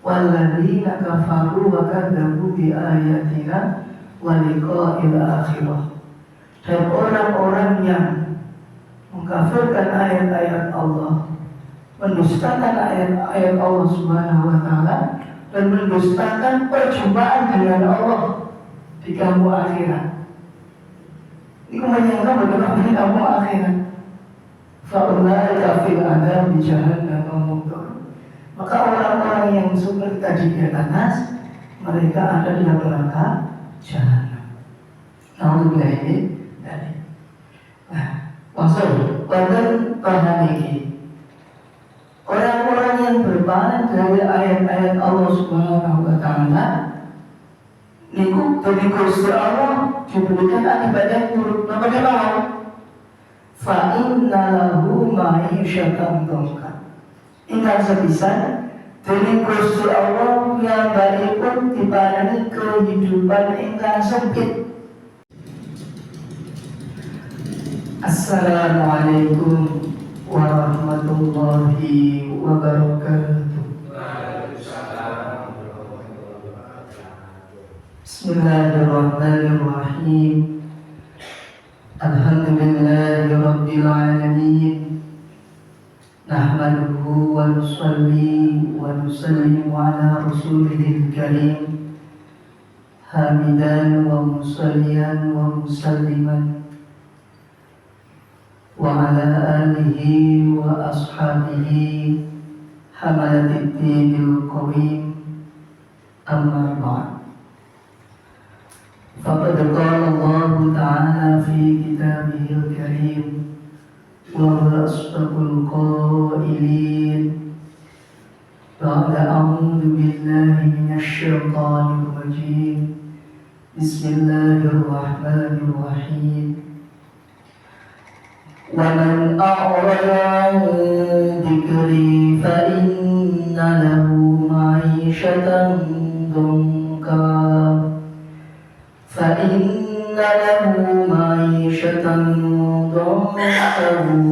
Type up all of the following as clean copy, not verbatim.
walladzina kafaru wa kadzabu bi ayatina wa liqa'il akhirah. Dan orang-orang yang mengkafirkan ayat-ayat Allah, mendustakan ayat-ayat Allah Subhanahu wa taala, dan mendustakan perjumpaan dengan Allah di kampung akhirat. Ini menyangka bagaimana di kampung akhirat. Fa'ulaika fil adzab bi jahannam muhdarun. Maka orang-orang yang seperti tadi di atas, mereka ada di neraka jahanam. Alhamdulillah ini tadi. Nah, maksud pada paham ini, orang-orang yang berpaling dari ayat-ayat Allah Subhanahu wa taala niku dari Gusti Allah diberikan akibat yang buruk. Nah, bagaimana? Fa inna lahu ma'isyatan dhanka. Ingkang sepisan dari Gusti Allah yang baik pun diparingi kehidupan ingkang sempit. Assalamualaikum warahmatullahi wabarakatuh. Bismillahirrahmanirrahim. Alhamdulillahi rabbil alamin. Nahmaduhu wa nusalli wa nusallimu ala rasulihil karim. Hamidan wa musalliyan wa musalliman wa ala alihi wa ashabihi hamalatid dinil qawim. Amma ba'd. Faqad qala Allah ta'ala fi kitabihil karim wa huwa asdaqul qailin. Ba'da a'udzu billahi minasy syaithanir rajim. Bismillahirrahmanirrahim. وَمَنْ أَعْرَضَ عَنْ ذِكْرِي فَإِنَّ لَهُ مَعِيشَةً ضَنكًا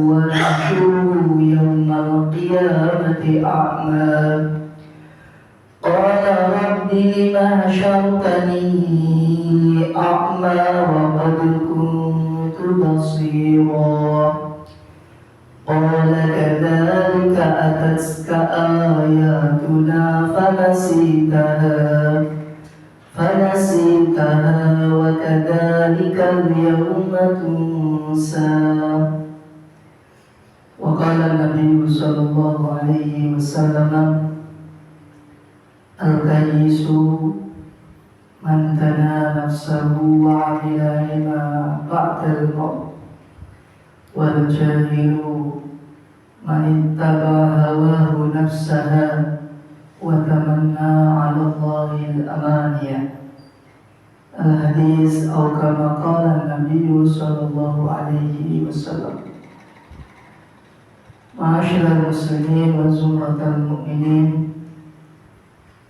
وَنَحْشُرُهُ يَوْمَ الْقِيَامَةِ أَعْمَى قَالَ رَبِّ لِمَ حَشَرْتَنِي أَعْمَى وَقَدْ كُنْتُ بَصِيرًا قَالَ كَذَلِكَ أَتَتْكَ آيَاتُنَا فنسيتها وكذلك اليوم تنسى. وقال النبي صلى الله عليه وسلم الكيس من تنى نفسه وعمل لما بعد الموت والجاهل من اتبع هواه نفسها وتمنى على الله الأمانية. الحديث أو كما قال النبي صلى الله عليه وسلم. Ma'asyiral muslimin wa zumratal mu'minin,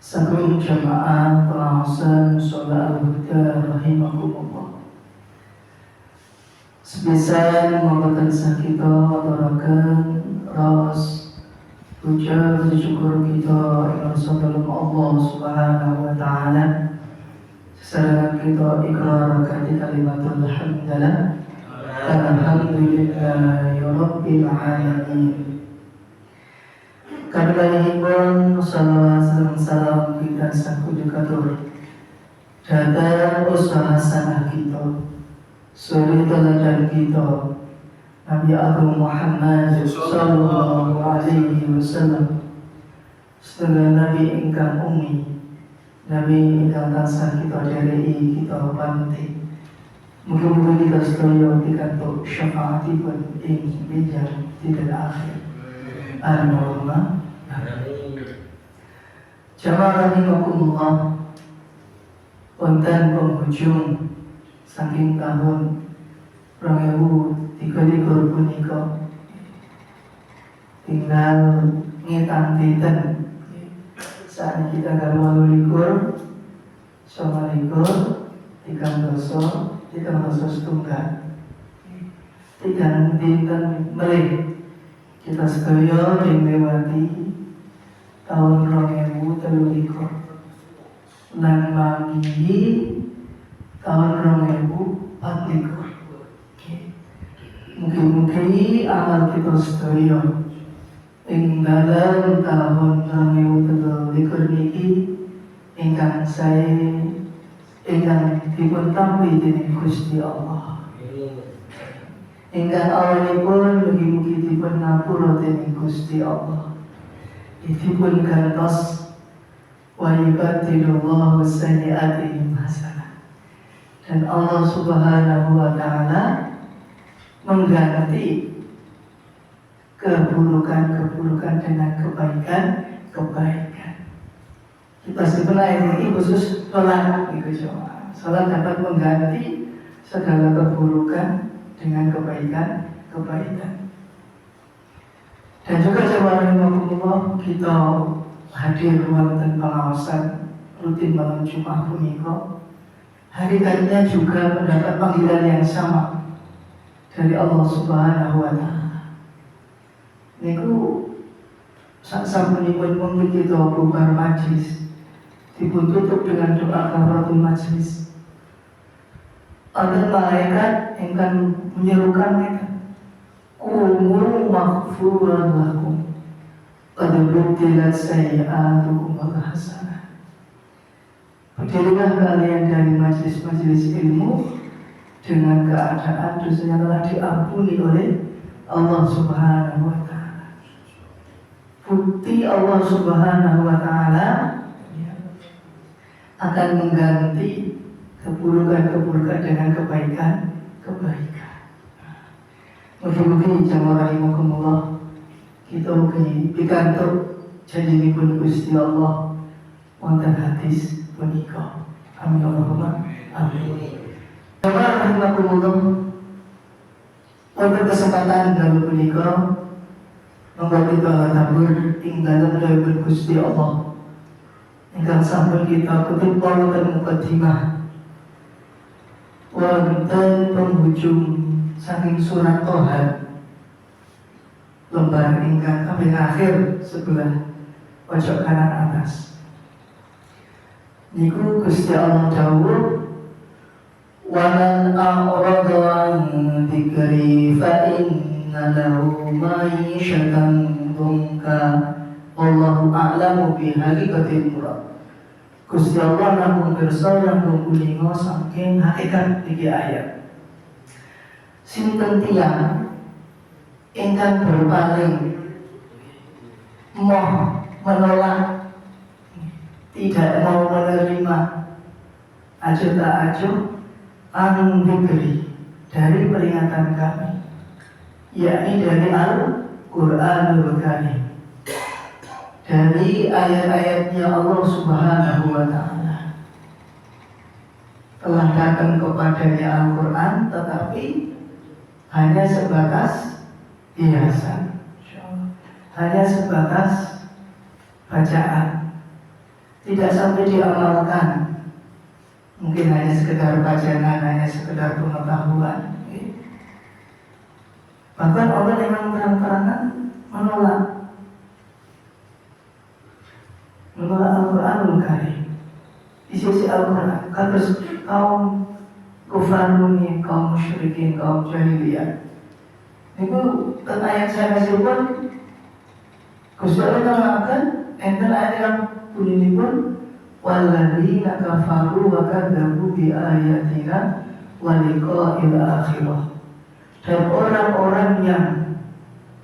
sakum jamaah pengawasan sholat al-huda rahimakumullah. Sebisa mengatakan kita aturakan ras puja bersyukur kita ikhlas dalam Allah Subhanahu wa taala. Sesarangan kita ikrar kati kalimatul hamdalah. Alhamdulillahi rabbil alamin. Kami himbau salawat salam kita saku dekatur datang usaha sanah kita suri teladan kita Nabi Agung Muhammad sallallahu alaihi wasallam, setengah Nabi ingkang umi, Nabi ingkang tansah kita dari kita panti. Mudah-mudahan kita sedaya dikantuk syafaatipun ing bijak tidak akhir. Allahumma amin. Jamaah rahimakumullah, wonten penghujung saking tahun 2023 punika tinggal ngetan dinten saat kita tanggal 28 30 setunggal tiga dinten melih kita sedaya dilewati tahun 2023 lan mangi tahun 2024. Mungkin amal kita sedaya ing dalam tahun 2023 niki ingkang sae ingkang dipun tampi dening Gusti Allah. Ingkang awalipun mugi-mugi dipun ngapura dening Gusti Allah. Dipun gantos wa yubadilullahu sayyi'atihim hasanah. Dan Allah Subhanahu wa taala mengganti keburukan-keburukan dengan kebaikan-kebaikan. Kita sebenarnya ini khusus sholat, sholat dapat mengganti segala keburukan dengan kebaikan-kebaikan. Dan juga jemaah kita hadir wonten pengawasan rutin malam Jumat punika. Hari-harinya juga mendapat panggilan yang sama dari Allah Subhanahu wa taala. Niku sasampunipun mungkin kita bubar majlis dipun tutup dengan doa kafaratul majlis. Ada malaikat yang menyerukan mereka, Qumul maghfuran lakum qad butilat sayyi'atukum hasanah. Berdirilah kalian dari majlis-majlis ilmu dengan keadaan dosanya telah diampuni oleh Allah Subhanahu wa taala. Bukti Allah Subhanahu wa taala akan mengganti keburukan-keburukan dengan kebaikan-kebaikan. Mugi-mugi jamaah rahimakumullah kita ugi pikantuk janjinipun Gusti Allah wonten hadis punika. Amin Allahumma amin. Jamaah rahimakumullah, wonten kesempatan dalu punika monggo kita tabur ing dalem dawuh Gusti Allah ingkang sampun kita kutip wonten mukadimah wonten penghujung saking surat Toha lembar ingkang kaping akhir sebelah pojok kanan atas. Niku Gusti Allah dawuh, "Waman a'rada an dzikri fa inna lahu ma'isyatan dhanka wallahu a'lamu bihaqiqatil murad." Gusti Allah namung pirsa namung kulinga saking hakikat iki ayat. Sinten tiyang ingkang berpaling mau menolak, tidak mau menerima aja tak aja anu diberi dari peringatan kami, yakni dari Al-Qur'anul Karim, dari ayat-ayatnya Allah Subhanahu wa ta'ala. Telah datang kepadanya Al-Quran tetapi hanya sebatas hiasan, hanya sebatas bacaan, tidak sampai diamalkan. Mungkin hanya sekedar bacaan, hanya sekedar pengetahuan. Bahkan Allah memang terang-terangan menolak Al-Quranul Karim. Di sisi Al-Quran, kados kaum kufranuni, kaum musyrikin, kaum jahiliyah. Itu tentang ayat saya pun Gusti Allah terangkan enten ayat yang bunyiipun walladzina kafaru wa kadzabu bi ayatina wa liqa'il akhirah. Dan orang-orang yang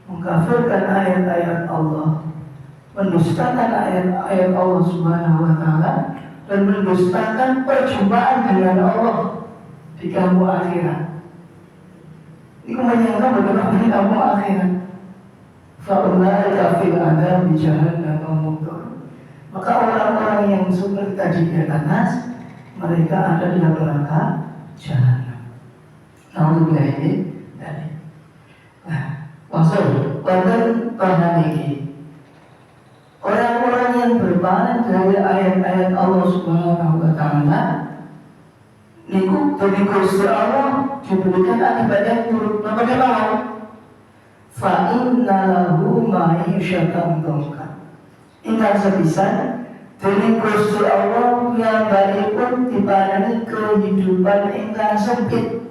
mengkafirkan ayat-ayat Allah, mendustakan ayat-ayat Allah Subhanahu wa taala dan mendustakan perjumpaan dengan Allah di kampung akhirat. Iku menyangka bagaimana di kampung akhirat. Fa'ulaika fil adab bi jahannam muqtar. Maka orang-orang yang seperti tadi di atas, mereka ada di neraka jahanam. Alhamdulillah ini tadi. Nah, maksud wonten bahan ini. Orang-orang yang berpaling dari ayat-ayat Allah Subhanahu wa taala niku dari Gusti Allah diberikan akibat yang buruk. Bagaimana? Fa inna lahu ma'isyatan dhanka. ingkang sepisan dening Gusti Allah piyambakipun diparingi kehidupan ingkang sempit,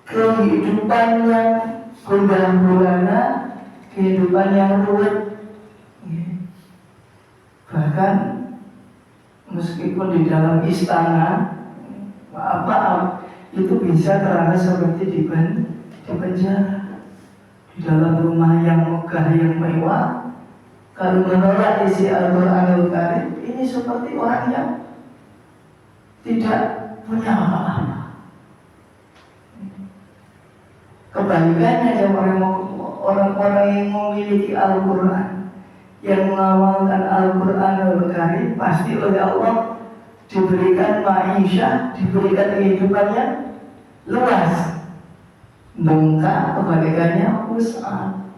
kehidupan yang gundah gulana, kehidupan yang ruwet. Bahkan meskipun di dalam istana, maaf itu bisa terasa seperti di penjara. Di dalam rumah yang megah, yang mewah, kalau menolak isi Al-Quranul Karim, ini seperti orang yang tidak punya apa-apa. Kebalikannya yang orang-orang yang memiliki Al-Quran, yang mengamalkan Al-Quranul Karim, pasti oleh Allah diberikan ma'isyah, diberikan kehidupan yang luas. Lengkap, kebalikannya wus'ah,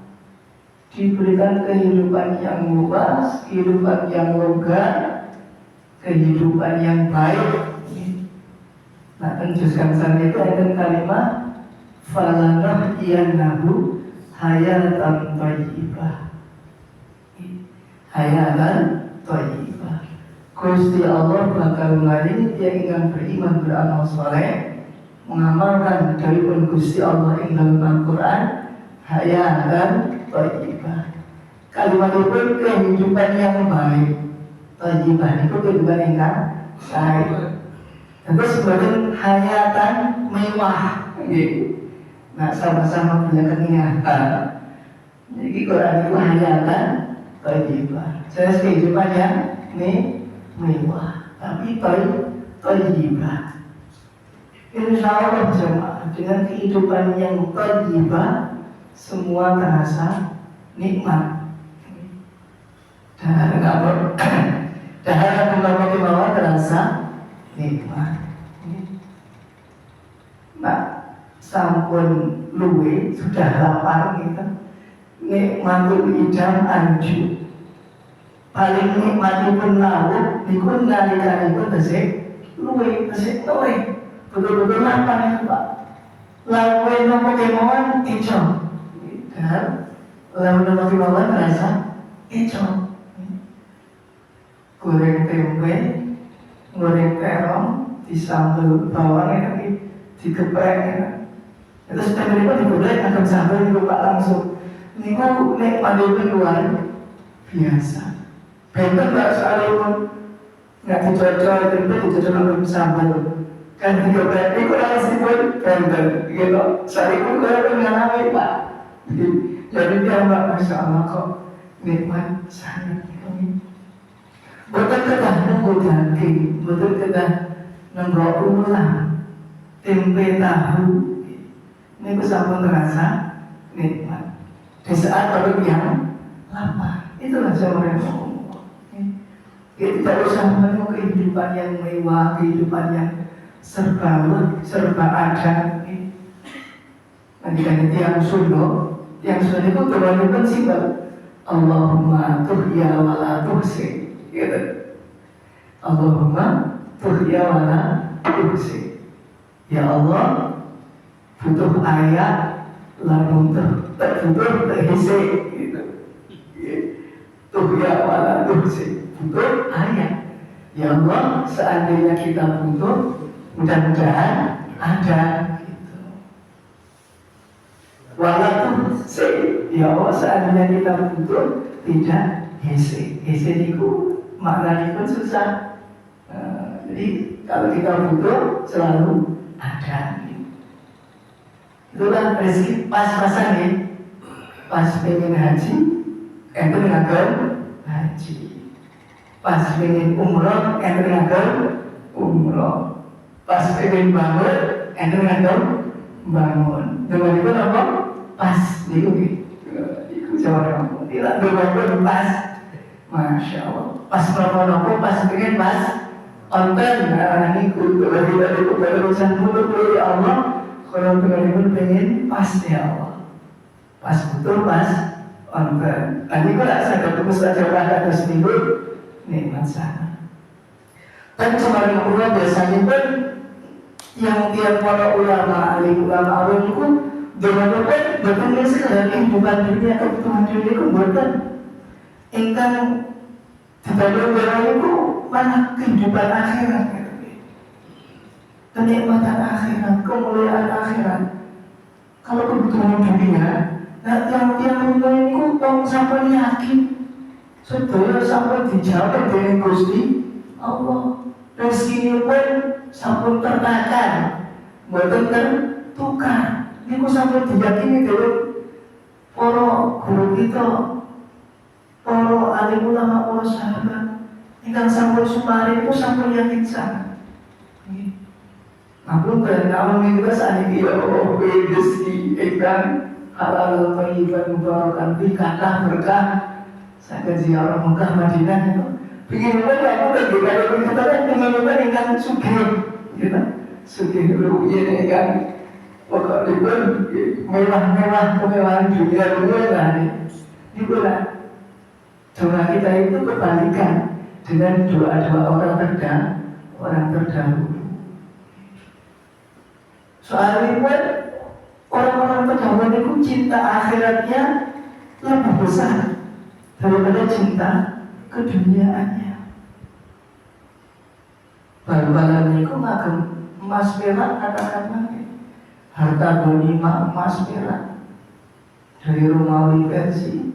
diberikan kehidupan yang luas, kehidupan yang lega, kehidupan yang baik. Nah, tentukan sana itu ada kalimat falanahyiyannahu hayatan thayyibah. Hayatan thayyibah. Gusti Allah bakal ngarini dia ingkang beriman, beramal saleh, mengamalkan dawuhipun Gusti Allah ing dalam Al-Quran, hayatan thayyibah. Kalimatipun kehidupan yang baik. Thayyibah itu kehidupan ingkang baik. Terus sebagian hayatan mewah. Nah, sama-sama punya keinginan. Jadi Quran itu hayatan thayyibah. Saya kehidupan yang mewah, tapi thayyibah. Insya Allah jemaah, dengan kehidupan yang thayyibah, semua terasa nikmat. Dahar bawah terasa nikmat. Nah, sampun luwe sudah lapar kita, nikmatul idam anju. Paling nikmatipun lauk niku nalikanipun tesih luwe, tesih luwe. Betul-betul lapar ya Pak. Lalu nopo kemauan ijo. Dan lalu nopo kemauan rasa ijo. Goreng tempe, goreng terong, disambal bawang ini, digeprek ya. Terus tempe itu digoreng agak sambal itu Pak langsung. Ini kok nikmat itu luar biasa. Benten nggak sekalipun nggak dicocol tempe dicocol dengan sambal. Kan juga berarti kurang sipun benten, gitu. Saya pun kurang mengalami Pak. Jadi dia Mbak, Masya Allah kok nikmat sangat ini. Betul kedah nunggu daging, betul kedah nunggu ulang, tempe tahu. Ini ku sampun terasa nikmat. Di saat orang yang lapar, itulah saya mau. Kita tidak usah menunggu kehidupan yang mewah, kehidupan yang serba ada. Nanti kan tiang Sunda itu kebanyakan sifat Allahumma tuhya wa la tuhsi, gitu. Allahumma tuhya wa la tuhsi. Ya Allah, butuh ayat, lalu butuh terhisi, gitu. Tuhya wa la tuhsi, butuh ayat. Ya Allah, seandainya kita butuh, mudah-mudahan ada gitu. Walaupun ya Allah, seandainya kita butuh tidak hese itu maknanya pun susah. Jadi kalau kita butuh selalu ada gitu. Itulah rezeki pas-pasan ya. Pas pengen haji, ente ngagem haji. Pas pengen umroh, ente ngagem umroh. Pas pengen bangun, ente ngagem bangun. Dengan itu apa? Pas, itu jawab kamu. Tidak berbangun pas, Masya Allah. Pas nopo pas pengen pas, onten ini berarti dari urusan mulut ya Allah. Kalau pengen pas ya Allah. Pas betul pas, onten. Tadi kok tak sadar terus saja pada seminggu nikmat sana. Dan kemarin Allah biasanya pun yang tiap para ulama alim itu dengan betul sekali kehidupan dunia, kebutuhan dunia itu buatan ingkang dibanding itu malah kehidupan akhirat, kenikmatan akhirat, kemuliaan akhirat. Kalau kebutuhan dunia, nah tiang-tiang itu tong sampai yakin sedaya sampai dijawab dari Gusti Allah. Rezeki pun sampun tertakar, mboten tertukar. Niku sampai diyakini dening para guru kita, para alim ulama, para sahabat. Ingkang sampun sumari itu sampun yakin sangat. Namun karena awal kita saat ini ya Allah rezeki ingkang halal thayyiban mubarakan fi kathah berkah. Saya ziarah Mekah Madinah itu. Begini pun aku lagi kalau kita kan teman-teman ingkang sugih, gitu. Sugih dulu ini ingkang pokoknya mewah-mewah kemewahan dunia lah. Ini pula doa kita itu kebalikan dengan doa-doa orang terdahulu. Soalnya pun orang-orang terdahulu itu cinta akhiratnya lebih besar daripada cinta keduniaannya. Bal-balan itu ngagem emas perak katakanlah, harta ghanimah emas perak dari Romawi Persia.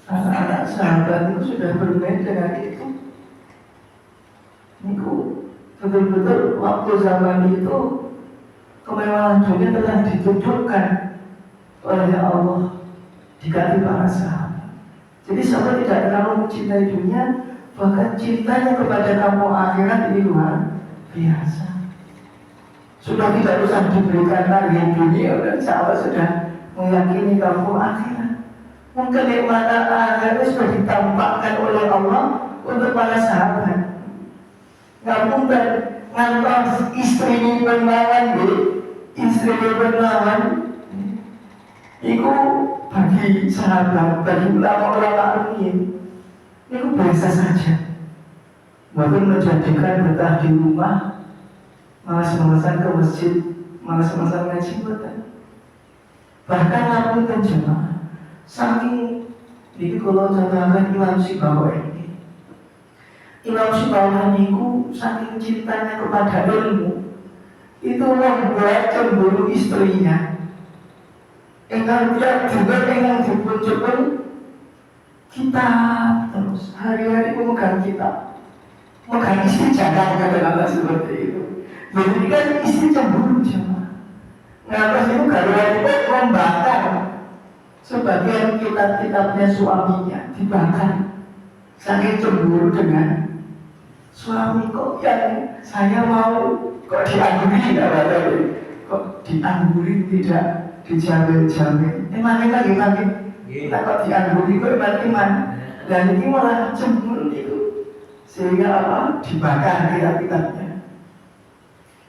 Anak-anak sahabat itu sudah bermain dengan itu. Niku betul-betul waktu zaman itu kemewahan dunia telah ditunjukkan oleh Allah dikasih para sahabat. Jadi sahabat tidak terlalu mencintai dunia, bahkan cintanya kepada kampung akhirat ini luar biasa. Sudah tidak usah diberikan target dunia dan sahabat sudah meyakini kampung akhirat. Kenikmatan akhirat sudah ditampakkan oleh Allah untuk para sahabat. Nggak mungkin ngantos istri ini berlawan, istri ini berlawan. Itu bagi sahabat, bagi ulama-ulama ini, itu biasa saja. Bahkan menjadikan betah di rumah, malas-malasan ke masjid, malas-malasan ngaji buatan. Bahkan lalu jemaah, saking ini kalau contohkan Imam Syibawai ini, Imam Syibawai itu saking cintanya kepada ilmu, itu membuat cemburu istrinya. Engkau dia juga ingin dipunculkan kitab terus hari-hari memegang kitab, memegang istri jangan kata-kata seperti itu. Jadi kan istri cemburu cuma. Ngapas itu gara-gara itu membakar sebagian kitab-kitabnya suaminya, dibakar. Saking cemburu dengan suami kok yang saya mau kok diangguri tidak ada, kok diangguri tidak dijamin. Emangnya lagi kita kok diangguri kok iman. Dan ini malah cemburu itu, sehingga apa? Dibakar kitab-kitabnya.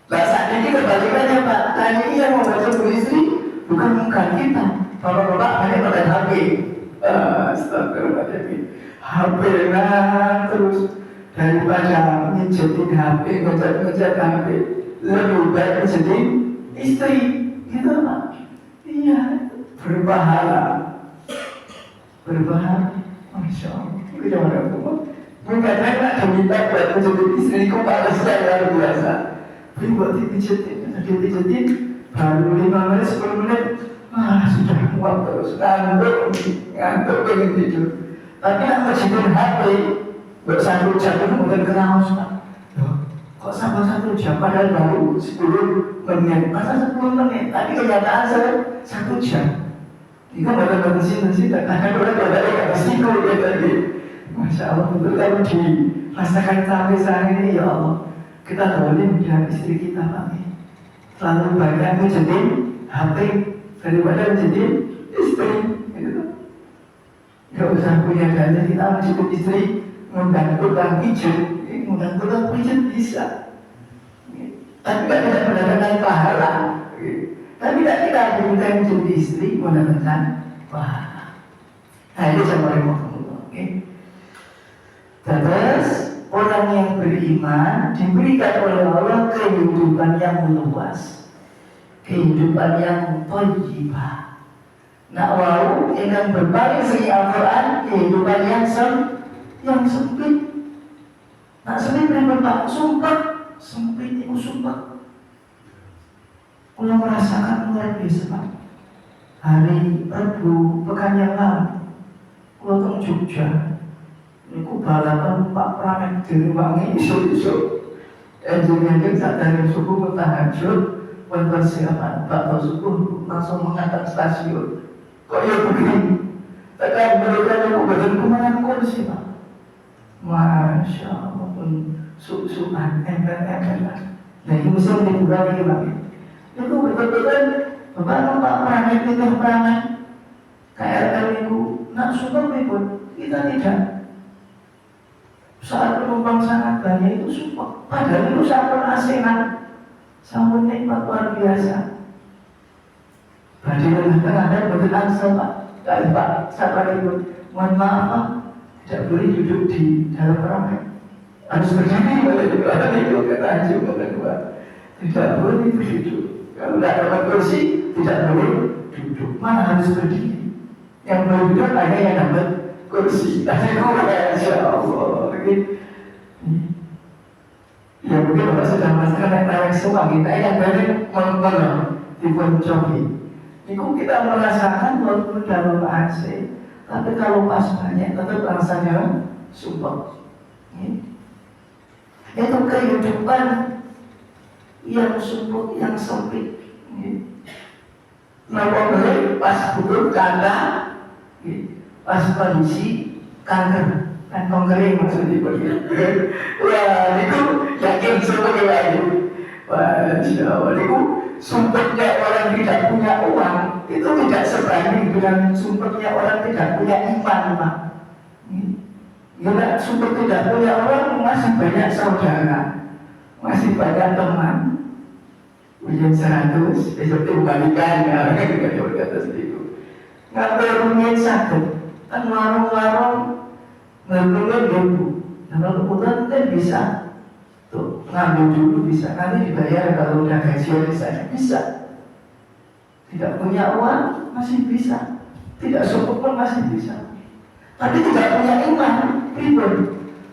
Lah saat ini kebalikannya Pak. Nah ini yang membaca istri bukan bukan kita. Bapak-bapak hanya pada HP. Astagfirullahaladzim. HP lah terus daripada ngejatin HP, ngecat HP, lebih baik menjadi istri, gitu Pak. Iya, berpahala, Masya Allah. Itu jangan ada apa. Mungkin saya nak minta buat menjadi istri, kok pahala saya luar biasa. Tapi buat dipijetin, baru 5 menit, 10 menit, sudah muak terus, ngantuk pengen tidur. Tapi nak menjadi HP, buat 1 jam itu mungkin keraus Pak. Kok sampai 1 jam padahal baru 10 menit, masa 10 menit, tapi kenyataan saya 1 jam. Ini kan baru bersih, dan kadang-kadang ada yang bersihku dia tadi. Masya Allah, betul kalau dirasakan sampai saat ini, ya Allah, kita boleh dengan istri kita Pak. Terlalu banyak menjadi HP daripada menjadi istri, gitu. Gak usah punya dana, kita menjadi istri, mengundang tukang pijat bisa. Tapi tidak mendapatkan pahala. Tapi tidak kita menjadi istri mendapatkan pahala. Nah ini sama Allah. Terus orang yang beriman diberikan oleh Allah kehidupan yang luas, kehidupan yang thayyibah, Nak wau ingkang berpaling segi Al-Quran kehidupan yang sempit. Nak sempit berapa? Sempit itu sumpah. Kalau merasakan luar biasa Pak. Hari Rabu pekan yang lalu, kalau ke Jogja, niku balapan Pak Pramet diwangi isu-isu. Enjing-enjing saat dari subuh tahajud, mempersiapkan bakal subuh langsung mengantar stasiun. Kok ya begini? Tekan mereka yang badan kumangan kursi Pak. Masya Allah pun susuan, ember-emberan. Nah ini mesti dikurangi Pak. Itu betul-betul Bapak Pramet itu Pramet KRL itu nak sumpah pun kita tidak. Saat penumpang sangat banyak itu sumpah. Padahal itu sampun asinan, sampun nikmat luar biasa. Padahal ada betul ansel Pak. Kali Pak sabar itu, mohon maaf Pak, tidak boleh duduk di dalam ramai. Harus berdiri boleh juga itu kata juga kedua. Tidak boleh duduk. Kalau tidak dapat kursi, tidak boleh duduk. Mana harus berdiri. Yang boleh duduk hanya yang dapat kursi. Tapi Masya Allah. Ya mungkin Bapak sudah merasakan yang tarik semua kita yang dari mengenal di Boncobi. Itu kita merasakan walaupun dalam AC, tapi kalau pas banyak tetap rasanya sumpah. Itu kehidupan yang sumpah, yang sempit. Nah, pas butuh kata, pas kondisi kanker. Dan kongkering maksudnya begitu. Wah, itu yakin sebagai wajib. Wah, Masya Allah, itu sumbernya orang tidak punya uang itu tidak sebanding dengan sumbernya orang tidak punya iman, Pak. Ya, sumber tidak punya orang masih banyak saudara, masih banyak teman. Ujian 100, besok itu balikan ya, kita coba kata itu. Ngambil rumit sakit, kan warung-warung ngambilnya dulu, nah kalau kemudian kan bisa tuh ngambil dulu bisa, nanti dibayar kalau udah gajian misalnya bisa. Tidak punya uang masih bisa, tidak cukup pun masih bisa, tapi tidak punya iman ribet.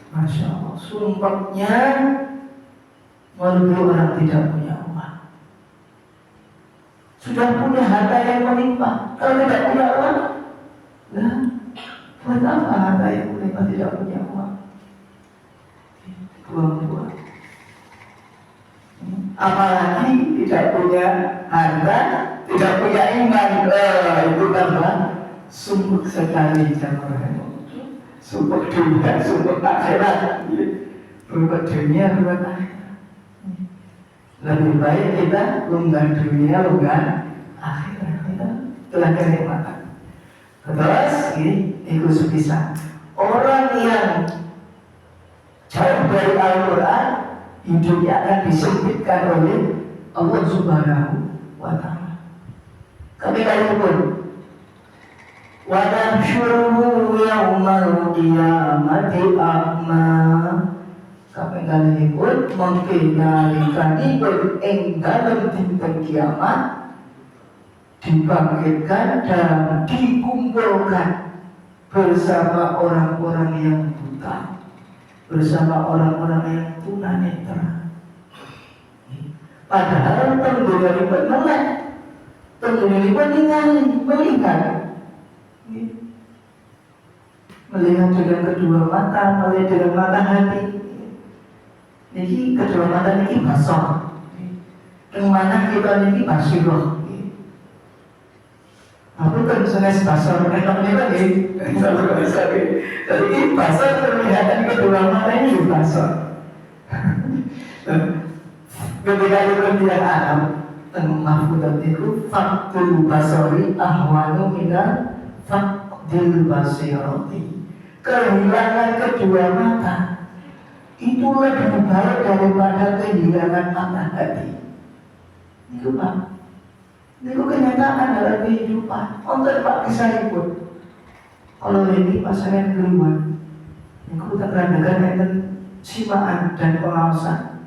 Masya Allah, sumpahnya walaupun orang tidak punya uang, sudah punya harta yang melimpah, kalau tidak punya uang, nah buat apa harta yang melimpah tidak punya uang? Buang-buang. Apalagi tidak punya harta, tidak punya iman, itu tambah sumpah sekali jamaah. Sumpah dunia, sumpah akhirat. Berbuat dunia, berbuat akhirat. Lebih baik kita lunggar dunia, lunggar akhirat. Kita telah kenikmatan. Terus, itu sebisa. Orang yang jauh dari Al-Quran, hidupnya akan disempitkan oleh Allah Subhanahu wa Ta'ala. Kami kali pun wa nahsyuruhu yaumal qiyamati a'ma. Kami kali pun mengkenalikan ikut ing dalem dinten kiamat, dibangkitkan dan dikumpulkan bersama orang-orang yang buta, bersama orang-orang yang tunanetra. Padahal tenggoripun melek, tenggoripun melihat dengan kedua mata, melihat dengan mata hati. Jadi kedua mata ini basar, yang mana kita ini basirah. Aku kan senes basar menengok ini lagi, jadi ini basar penglihatan kedua mata ini basar. Ketika itu Arab tentang mahfudat itu faktul basari ahwanu minal fakdil basirati. Kehilangan kedua mata itu lebih baik daripada kehilangan mata hati. Itu Pak. Itu kenyataan dalam kehidupan. Untuk Pak kisah ikut. Kalau ini pasangan keluar, itu terkadang dengan simaan dan pengawasan.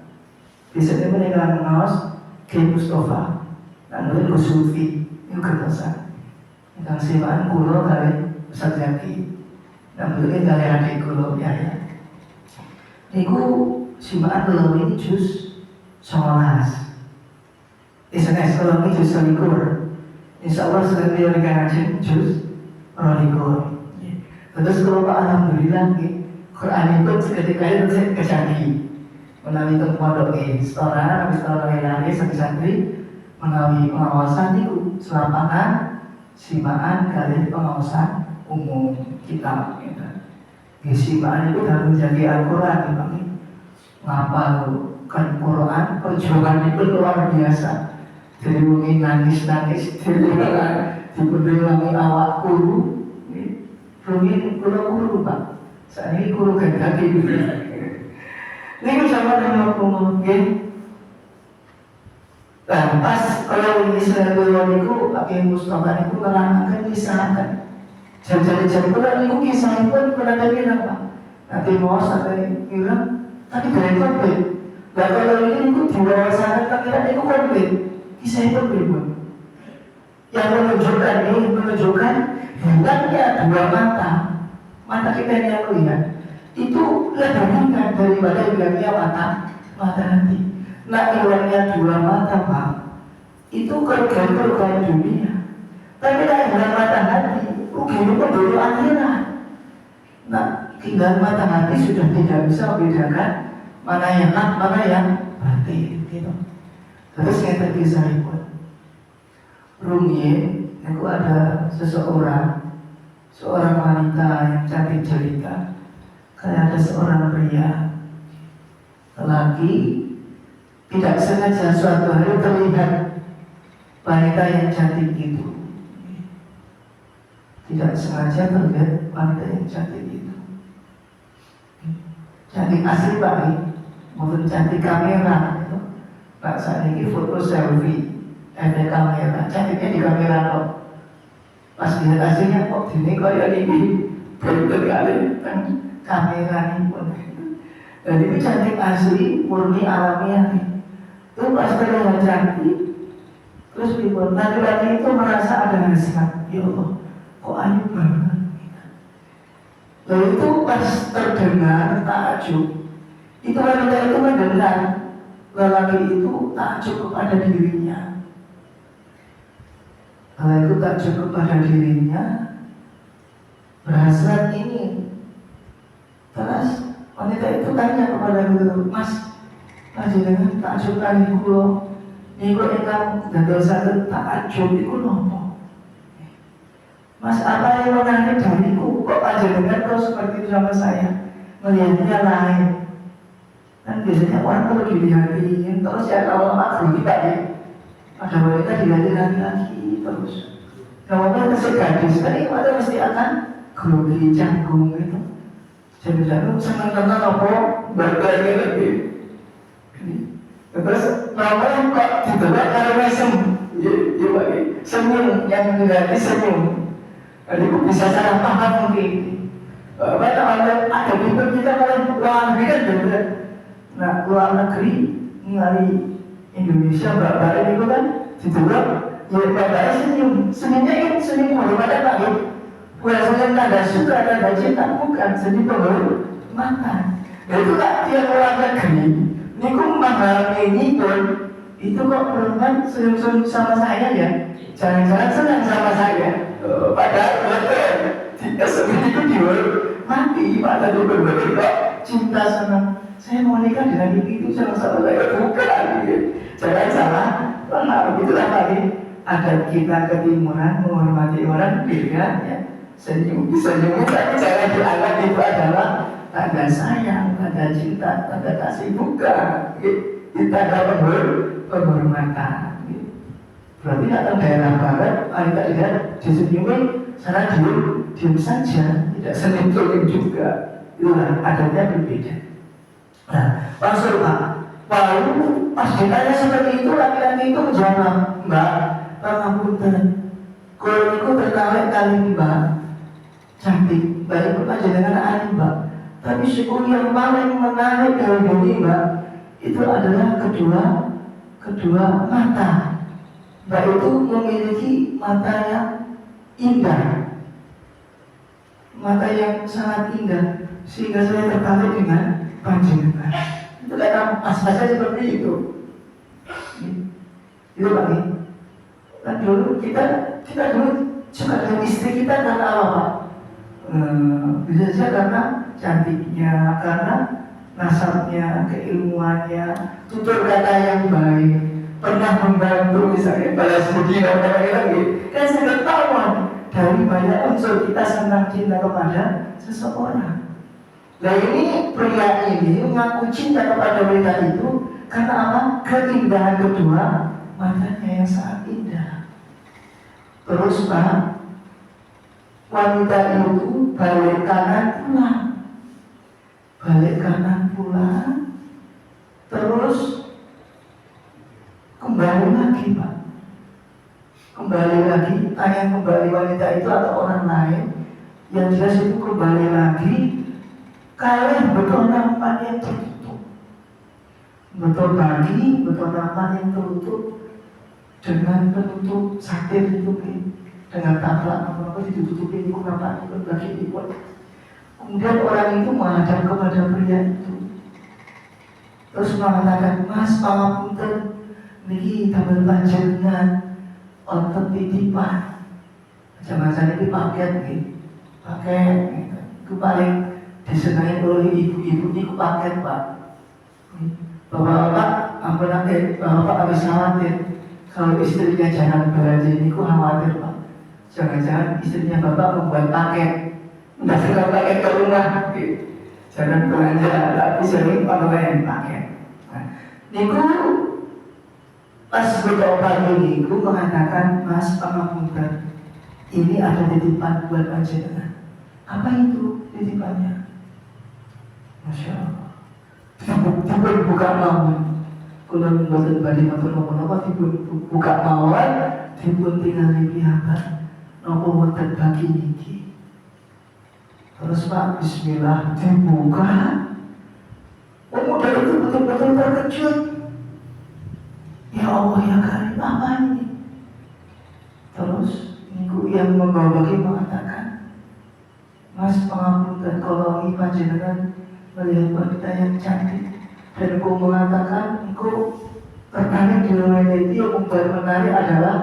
Biasanya mereka mengawas Kiai Mustafa, lalu Sufi, itu kertasan. Ingkang simaan kula kali Ustaz Zaki. Nampilke kali adik kula ya. Niku simaan kula ini jus 11. SMS kula ini jus 21. Insyaallah sedaya yang ngaji jus 22. Terus kula alhamdulillah nggih Quran itu ketika itu saya kecanggih menawi teng pondok nggih setoran habis setoran lari santri menawi pengawasan itu selapangan simaan kali pengawasan umum kitab gitu. Simaan itu harus menjadi Al-Quran kami ngapal kan Quran perjuangan itu luar biasa. Jadi mungkin nangis-nangis dipendelangi awak kuru mungkin kuru Pak saat ini kuru kaki gitu. Ini sama dengan mungkin pas kalau ini sudah berlalu pakai Mustafa itu menerangkan kisahkan jam-jam bulan itu kisah pun pernah bilang Pak nanti mau sampai bilang tapi gak komplit. Nah kalau ini itu diwawasakan pikiran itu komplit kisah itu berikut yang menunjukkan hilangnya dua mata kita yang lihat itu lebih ringan daripada hilangnya mata hati. Nah hilangnya dua mata Pak itu kerugian dunia, tapi tak hilang mata hati ruginya pun dulu akhirat. Nah tinggal mata hati sudah tidak bisa membedakan mana yang hak mana yang batin gitu. Terus yang terkisah pun Rumie itu ada seorang wanita yang cantik jelita, kayak ada seorang pria lelaki tidak sengaja suatu hari terlihat wanita yang cantik itu, tidak sengaja terlihat wanita yang cantik itu, cantik asli Pak, maupun cantik kamera itu. Pak saat ini foto selfie ada kamera, cantiknya di kamera kok. Pas lihat aslinya kok ini kayak ini berkali kan kamera ini pun. Jadi itu cantik asli, murni alamiah nih. Itu pas terlihat cantik, terus dibuat laki-laki itu merasa ada hasrat. Ya Allah, kok ayu banget. Lalu itu pas terdengar takjub, itu wanita itu mendengar lelaki itu takjub kepada dirinya. Kalau itu takjub kepada dirinya, berhasrat ini. Terus wanita itu tanya kepada guru, Mas, jenengan takjub kali kula niku ingkang dadosaken takjub iku napa? Mas, apa yang menarik dariku kok panjenengan kok seperti itu sama saya? Melihatnya lain. Kan biasanya orang kalau dilihatin terus ya kalau grogi Pak ya. Ada wanita dilihatin laki-laki terus. Kalau kita kasih gadis tadi ada mesti akan grogi canggung gitu. Jadi senang-senang apa berbagai lagi. Terus namanya kok ditebak karena mesem, ya Pak, senyum yang menjadi senyum. Jadi aku bisa salah paham mungkin. Ada pintu kita kalau luar negeri kan beda. Nah luar negeri ngali Indonesia bapak itu kan ditebak, ya bapak senyumnya kan senyum hormat Pak ya. Bukan senyum tanda suka tanda cinta, bukan senyum penghormatan. Itu kan dia luar negeri. Niku memahami pun itu kok perempuan senyum-senyum sama saya ya, jangan-jangan senang sama saya. Padahal jika seperti itu mati pada dia berbagi kok cinta sama saya mau nikah dengan itu sama saya bukan. Jangan salah paham. Itulah tadi ada kita ketimuran menghormati orang beda ya. Senyum tapi jangan dianggap itu adalah tanda sayang, tanda cinta, tanda kasih, bukan. Kita ada penghormatan. Berarti datang daerah barat, kita lihat disenyumin, sana diam saja, tidak senyum juga. Itulah adatnya berbeda. Nah, langsung Pak, lalu pas ditanya seperti itu, laki-laki itu menjawab, Mbak, pangapunten, kalau itu tertarik kali Mbak, cantik, baik Mbak jenengan ayu Mbak. Tapi syukur yang paling menarik dari diri Mbak itu adalah kedua mata. Mbak itu memiliki mata yang indah, mata yang sangat indah, sehingga saya tertarik dengan panjenengan. Itu karena asal-asal seperti itu. Itu Pak. Kan dulu kita dulu suka dengan istri kita karena apa Pak? Bisa saja karena cantiknya, karena nasabnya, keilmuannya, tutur kata yang baik, pernah membantu misalnya balas budi dan lain-lain. Kan sangat tahuan dari banyak unsur kita senang cinta kepada seseorang. Nah ini pria ini mengaku cinta kepada wanita itu karena apa? Keindahan kedua matanya yang sangat indah. Terus Pak, wanita itu balik kanan pulang, terus kembali lagi Pak. Kembali lagi, tanya kembali wanita itu atau orang lain, yang jelas itu kembali lagi. Kalian betul nampak yang tertutup, betul lagi, betul nampak yang tertutup dengan penutup satir itu, dengan taplak apa ditutupi itu nampak itu lagi dibuat. Kemudian orang itu menghadap kepada pria itu, terus mengatakan, Mas, pangapunten, niki damel panjenengan wonten titipan. Jangan-jangan ini paket itu paling disenangi oleh ibu-ibu ini paket Pak. Bapak-bapak, bapak habis khawatir kalau istrinya jarang belanja ini khawatir Pak. Jangan-jangan istrinya bapak membuat paket, mendaftarkan paket ke rumah, jarang belanja tapi sering pakai paket. Niku pas berdoa niku mengatakan, Mas, pangapunten, ini ada titipan buat panjenengan. Apa itu titipannya? Masya Allah. Dipun buka mawon. Kula mboten badhe matur napa dipun buka mawon, dipun tingali piyambak napa wonten bagi niki. Terus Pak, bismillah dibuka. Pemuda itu betul-betul terkejut. Ya Allah ya Karim, apa ini? Terus niku yang membawa mengatakan, Mas, pangapunten kalau ini panjenengan melihat wanita yang cantik dan engkau mengatakan engkau tertarik dengan wanita itu, yang menarik adalah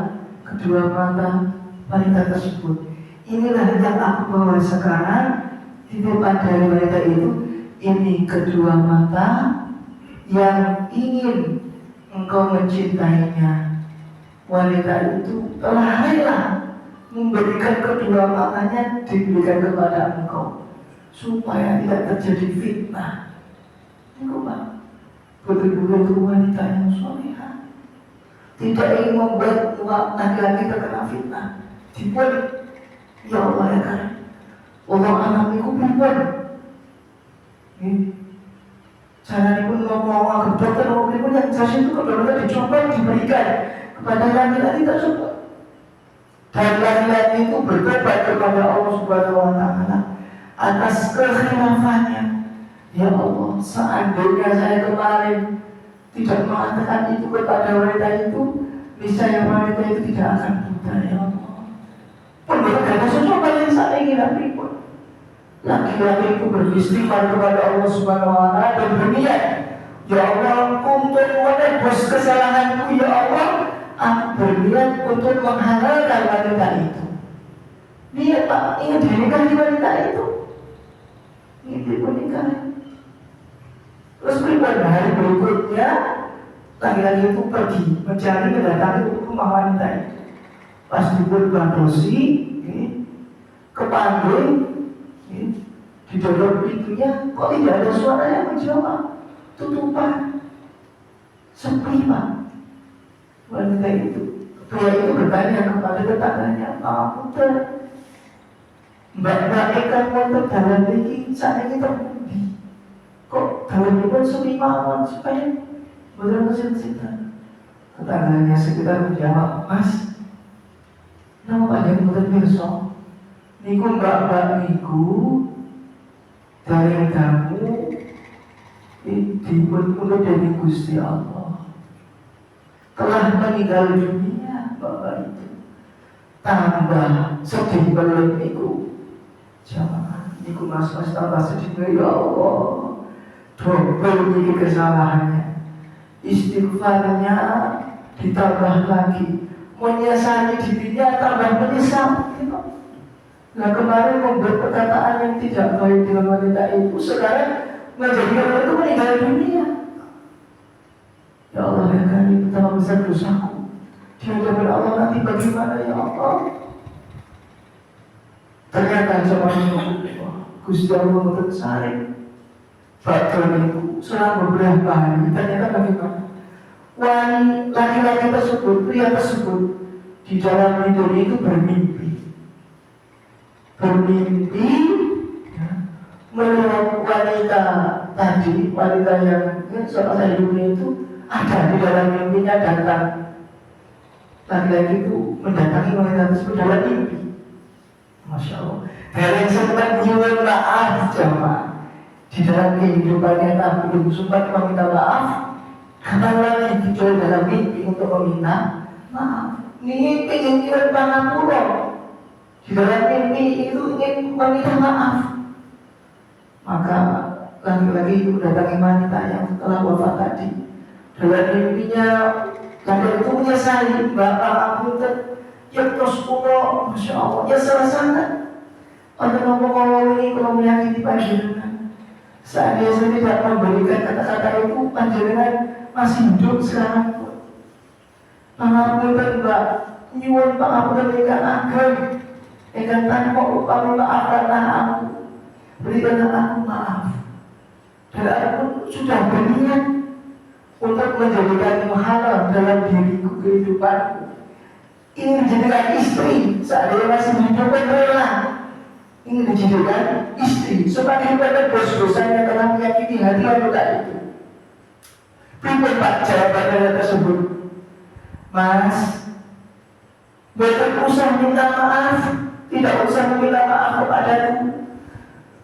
kedua mata wanita tersebut. Inilah yang aku bawa sekarang di depan dari wanita itu. Ini kedua mata yang ingin engkau mencintainya. Wanita itu telah rela memberikan kedua matanya, diberikan kepada engkau supaya tidak terjadi fitnah. Engkau Pak, betul-betul wanita yang solehah, tidak ingin membuat laki-laki terkena fitnah. Dibuat, ya Allah ya kan, Allah alamiku pripun. Jangan pun ngomong agak dokter, pun yang jelas itu kedua-duanya dicoba diberikan kepada laki-laki tersebut. Dan laki-laki itu bertobat kepada Allah Subhanahu wa Ta'ala atas kekhilafannya. Ya Allah, seandainya saya kemarin tidak mengatakan itu kepada wanita itu, niscaya wanita itu tidak akan buta. Ya Allah, pemberikan sesuatu yang saya ingin berikut. Laki-laki itu beristighfar kepada Allah Subhanahu wa Ta'ala dan berniat, ya Allah, untuk menebus kesalahanku, ya Allah, aku berniat untuk menghalalkan wanita itu. Niat Pak, ingin dinikahi wanita itu, ingin dinikahi. Terus pada hari berikutnya, laki-laki itu pergi mencari mendatangi rumah wanita itu. Pas diberbandosi, kepanggil, di dalam pintunya kok tidak ada suara yang menjawab, tutupan, sepi Pak. Wanita itu, pria itu bertanya kepada tetangganya, Pak, Mbak ikan wonten dalam ini saat ini terbudi. Kok dalam ini pun sepi mawon supaya betul mesin-mesin. Tetangganya sekitar menjawab, Mas, nama yang betul besok. Niku mbak niku dari kamu dipun dari Gusti Allah telah meninggal dunia bapak itu. tambah sedih belum niku. Jamaah niku mas-mas tambah sedih, ya Allah. Double niki kesalahannya. Istighfarnya ditambah lagi, menyesali dirinya tambah menyesal. Nah kemarin membuat perkataan yang tidak baik dengan wanita itu, sekarang menjadikan itu meninggal dunia. Ya Allah, ya kami betapa besar dosaku di hadapan Allah, nanti bagaimana ya Allah? Ternyata zaman Gusti Allah mencari faktor itu selama beberapa hari. Ternyata bagaimana? Laki-laki tersebut, pria tersebut di dalam tidur itu bermimpi ya, melihat wanita tadi, wanita yang seorang hidupnya itu ada di dalam mimpinya, datang. Laki-laki itu mendatangi wanita tersebut dalam mimpi. Masya Allah. Dari sempat nyuwun maaf jamaah di dalam kehidupannya, tapi belum sempat meminta maaf, kembali lagi dijual dalam mimpi untuk meminta maaf. Ini ingin nyuwun pangapunten. Di dalam mimpi itu ingin meminta maaf. Maka laki-laki itu mendatangi wanita yang telah wafat tadi. Dalam mimpinya laki itu menyesali, Bapak aku yang terus kuno, Masya Allah, ya salah sangat. Untuk ngomong ini kalau menyakiti panjenengan, seandainya saya tidak memberikan kata-kata itu, panjenengan masih hidup sekarang. Pangapunten Mbak, nyuwun pangapunten ingkang ageng. Dengan tanpa upami maafkanlah aku, berikanlah aku maaf. Dan aku sudah berniat untuk menjadikanmu halal dalam diriku, kehidupanku. Ingin dijadikan istri saat dia masih hidup dan rela. Ingin dijadikan istri sebagaimana dosa-dosanya telah menyakiti hati wanita itu. Pripun Pak jawabannya tersebut? Mas, betul usah minta maaf. Tidak usah meminta maaf kepadaku,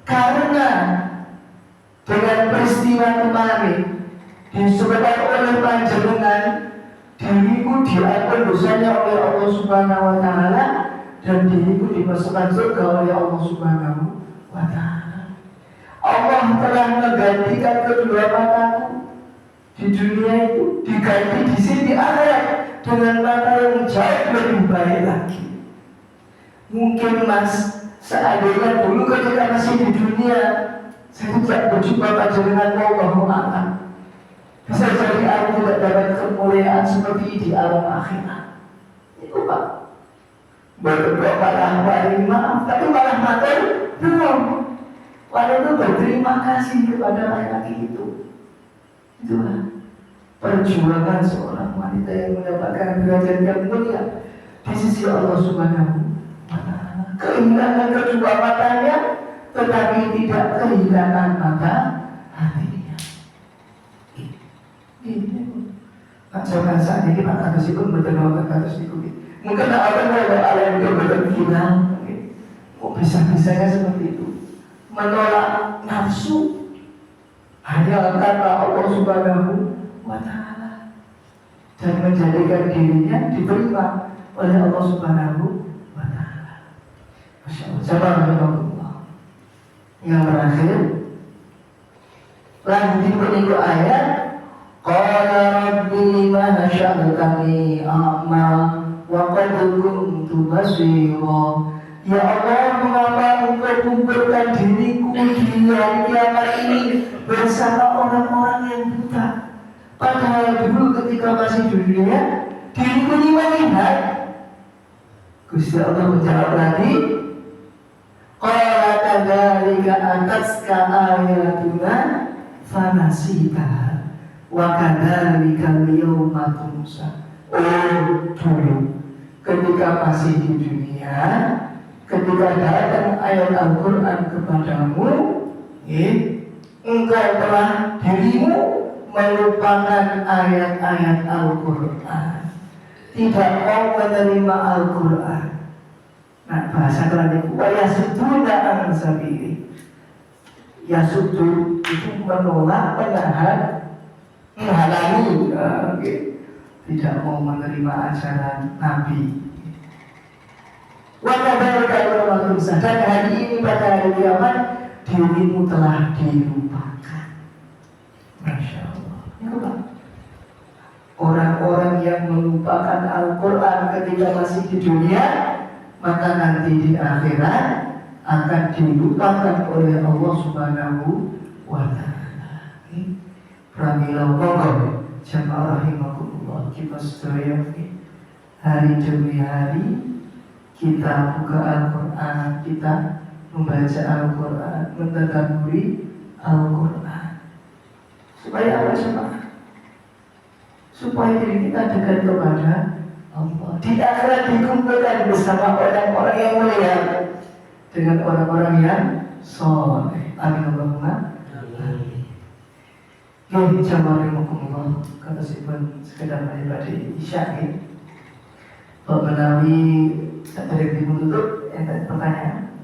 karena dengan peristiwa kemarin disebabkan oleh panjenengan, diriku diampun dosanya oleh Allah Subhanahu wa Ta'ala, dan diriku dimasukkan surga oleh Allah Subhanahu wa Ta'ala. Allah telah menggantikan kedua mataku di dunia itu, diganti di sini di akhirat dengan mata yang jauh lebih baik lagi. Mungkin Mas, seandainya dulu ketika masih di dunia, saya tidak berjumpa panjenengan, wallahu a'lam, bisa jadi aku tidak dapat kemuliaan seperti di alam akhirat. Itu Pak. Berdoa malah wali maaf, tapi malah matur belum. Wali itu berterima kasih kepada laki-laki itu. Itulah perjuangan seorang wanita yang mendapatkan derajat yang mulia di sisi Allah Subhanahu. Kehilangan kedua matanya, tetapi tidak kehilangan mata hatinya. Ini jangan saat ini mata meskipun betul-betul harus diikuti. Mungkin ada yang betul-betul bilang, kok bisa-bisanya seperti itu, menolak nafsu hanya karena Allah Subhanahu wa Ta'ala, dan menjadikan dirinya diterima oleh Allah Subhanahu wa Ta'ala. Subhanallah. Yang terakhir, lanjut berikut ayat, qala rabbi lima hasyartani a'ma wa qad kuntu basira. Ya Allah, mengapa engkau kumpulkan diriku di hari kiamat ini bersama orang-orang yang buta, padahal dulu ketika masih di dunia diriku ini melihat. Gusti Allah menjawab lagi, qala kadzalika atatka ayatuna fanasitaha wa kadzalika al-yawma tunsa. Oh, dulu ketika masih di dunia, ketika datang ayat Al-Quran kepadamu, engkau telah dirimu melupakan ayat-ayat Al-Quran, tidak mau menerima Al-Quran. Nah, bahasa Quran wa yasudduna an sabili. Yasuddu itu menolak, menahan, menghalangi, tidak mau menerima ajaran Nabi. Wa kadzalika yawmal qiyamah, dan hari ini pada hari kiamat dirimu telah dilupakan. Masya Allah. Itu Pak. Orang-orang yang melupakan Al-Quran ketika masih di dunia, maka nanti di akhirat akan dilupakan oleh Allah Subhanahu wa Ta'ala. Pramila pokok jamaah rahimakumullah, kita sedaya hari demi hari kita buka Al-Quran, kita membaca Al-Quran, mentadabburi Al-Quran. Supaya apa coba? Supaya diri kita dekat kepada Allah. Di akhirat dikumpulkan bersama orang-orang yang mulia dengan orang-orang yang soleh. Amin Allahumma amin. Oke, jamaah rahimakumullah, kata sipun sekedar daripada isya ini. Pak menawi sadaya ditutup enten pertanyaan.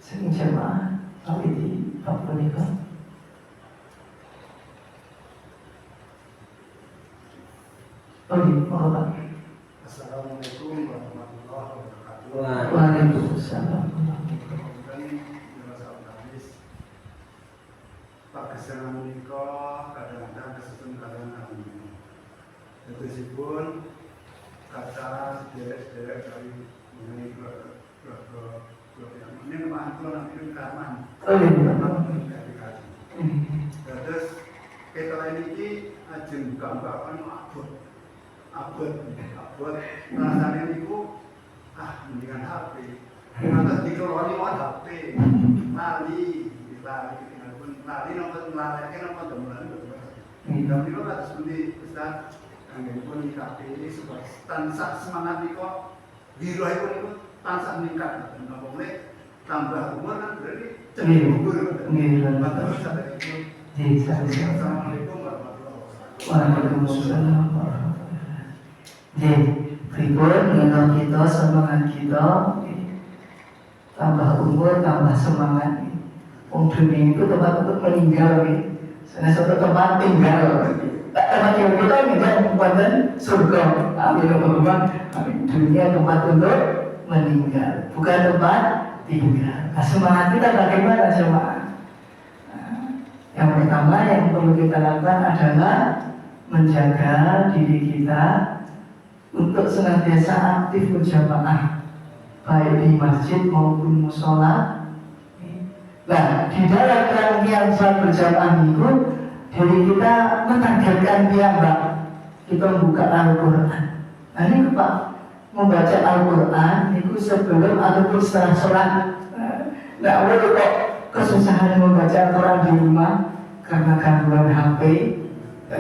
Sing jamaah kali di Pak menika. Assalamualaikum warahmatullahi wabarakatuh. Waalaikumsalam. Pak kesenangan nikah kadang-kadang kesusun kadang-kadang itu sipun kata sederek dari mengenai ini membantu nanti karman terus kita ini ajeng gambaran abot rasanya niku mendingan HP nanti dikeloni mau HP lali lali nomor melalaikan nomor temuan dan itu harus seperti Ustaz yang pun ini supaya tansah semangat niko biru itu tansah meningkat dan apa boleh tambah umur kan berarti cenderung gugur terus ada itu. Assalamualaikum warahmatullahi wabarakatuh. Waalaikumsalam. Jadi, pripun ngenal kita, semangat kita, tambah umur, tambah semangat. Dunia itu tempat untuk meninggal, karena suatu tempat tinggal. Tempat yang kita menjadi buatan surga. Amin Allahumma amin. Dunia tempat untuk meninggal, bukan tempat tinggal. Nah, semangat kita bagaimana jemaah? Yang pertama yang perlu kita lakukan adalah menjaga diri kita untuk senantiasa aktif berjamaah, baik di masjid maupun musola. Nah, di dalam rangkaian salat berjamaah itu, diri kita mentargetkan piyambak, kita membuka Al-Quran. Nah ini Pak, membaca Al-Quran itu sebelum ataupun setelah sholat. Nah, kalau kok kesusahan membaca Al-Quran di rumah karena gangguan HP,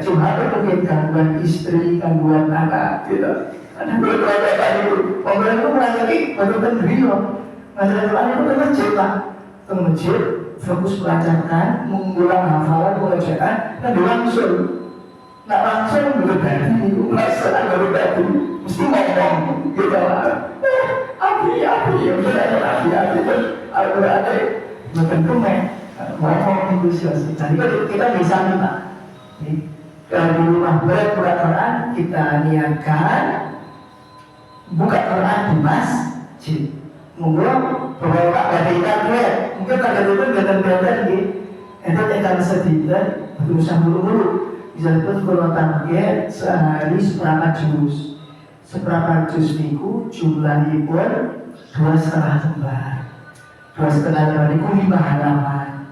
cuma mungkin gangguan istri, gangguan anak, gitu. Ada beberapa kali itu, orang itu merasa betul-betul beliau. Masalah Quran itu ke masjid Pak, ke masjid, fokus pelajaran, mengulang hafalan, pengajaran, dan langsung. Nak langsung berbeda, itu melaksanakan berbeda, mesti ngomong, gitu. Api, Al-Quran itu bukan kumeh, ngomong negosiasi. Jadi kita bisa nih Pak. Kalau di rumah berat Quran, kita niatkan buka Quran di masjid. Mungkin bahwa dari internet, mungkin pada itu benar-benar gitu. Itu akan sedikit, berusaha dulu. Bisa pun kalau target sehari seberapa juz. Seberapa juz niku jumlahnya pun 2,5 lembar. 2,5 lembar niku 5 halaman.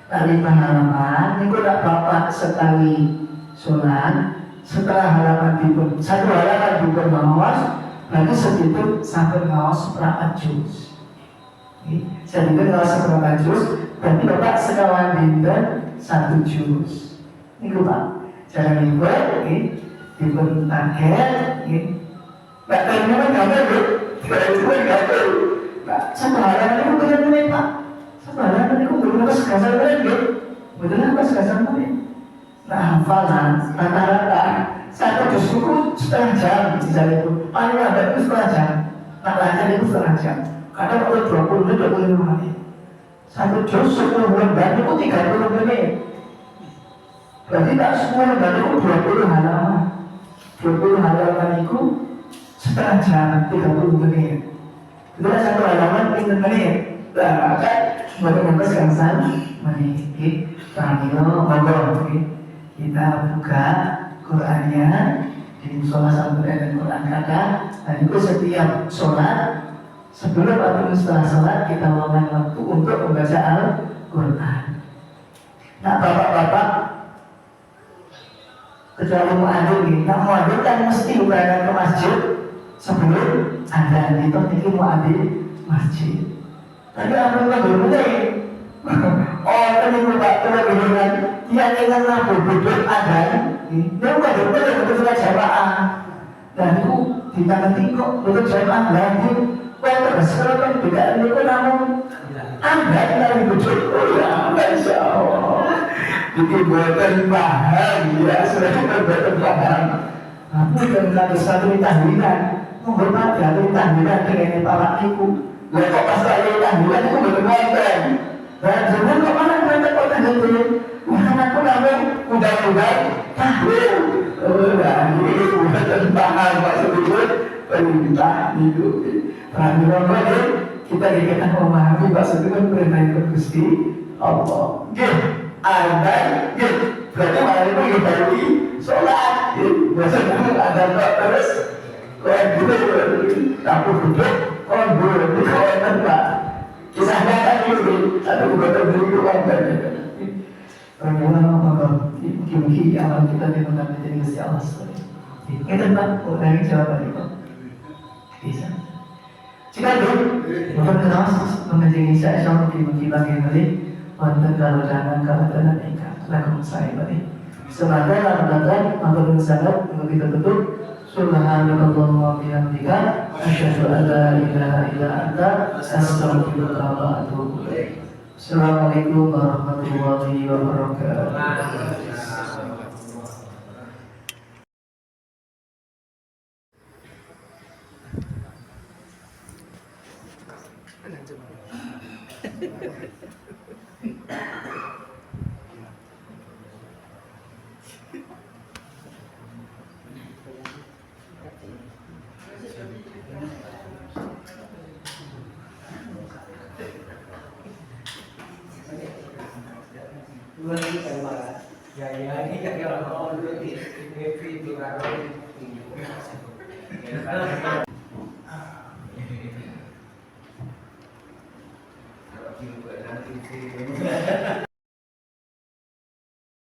Nah 5 halaman niku tak bapak sekali sholat. Setelah halaman dipun, 1 halaman dipun mawas, berarti segitu sampai mawas seberapa juz. Jadi kalau seberapa juz, berarti bapak sekawan dinten 1 juz. Niku Pak. Jangan dibuat, diberi target, nggak terima nggak ada, nggak ada. Sebenarnya itu benar-benar Pak. Sebenarnya itu benar-benar sekasar benar, benar-benar sekasar benar. Nah hafalan rata-rata 1 juz itu setengah jam, misalnya itu paling ada itu setengah jam. Nah lancar itu setengah jam. Kadang kalau 20 menit 25 menit. 1 juz 10 lembar itu 30 menit. Berarti tak semua lembar itu 20 halaman. 20 halaman itu setengah jam 30 menit. Itu kan satu halaman pinter menit. Nah, kan bagaimana sekarang meniki Pramilo Monggo kita buka Qurannya di musola sampai dan Quran kata dan itu setiap sholat sebelum atau setelah sholat kita luangkan waktu untuk membaca Al-Quran. Nah bapak-bapak kecuali muadzin, nah muadzin kan mesti berangkat ke masjid sebelum ada itu niki muadzin masjid. Tapi apa yang berbeda? Oh, tadi bapak kemudian yang dengan lampu duduk ada, dia bukan berbeda betul sudah jamaah. Dan itu di tangan tingkok betul jamaah lagi. Wah terus kalau kan beda itu namun anda yang duduk, oh ya, masya Allah. Jadi buatan paham, ya sudah buatan paham. Aku dengan satu tahlilan, menghormati satu tahlilan dengan para ibu. Lah kok pas saya tahlilan itu betul nonton. Dan jangan kok mana mereka kok tahlilan. Bukan aku namanya mudah-mudahan tahlil. Nah ini buatan paham maksud itu perintah itu. Rahimahullah kita dikatakan memahami maksud itu kan perintah itu Gusti Allah. Ada, berarti malam itu kita lagi sholat. Biasanya ada kok terus, kayak gitu, aku duduk, kondur, di kawasan pak. Kisahnya kan gitu, ada beberapa beli keluarga. Rahimahullah, mungkin amal kita dimakan menjadi Gusti Allah. Kita tak ulangi jawaban itu. Bisa. Jika itu, bukan keras mengaji Isya Isya mungkin bagi balik. Wonten kalau dalam ikat lakum saya balik. Sebagai lantaran menurut sanad untuk kita tutup. Subhanallahumma wa bihamdika asyhadu an la ilaha illa anta astaghfiruka wa atubu ilaik. Assalamualaikum warahmatullahi wabarakatuh. Kalau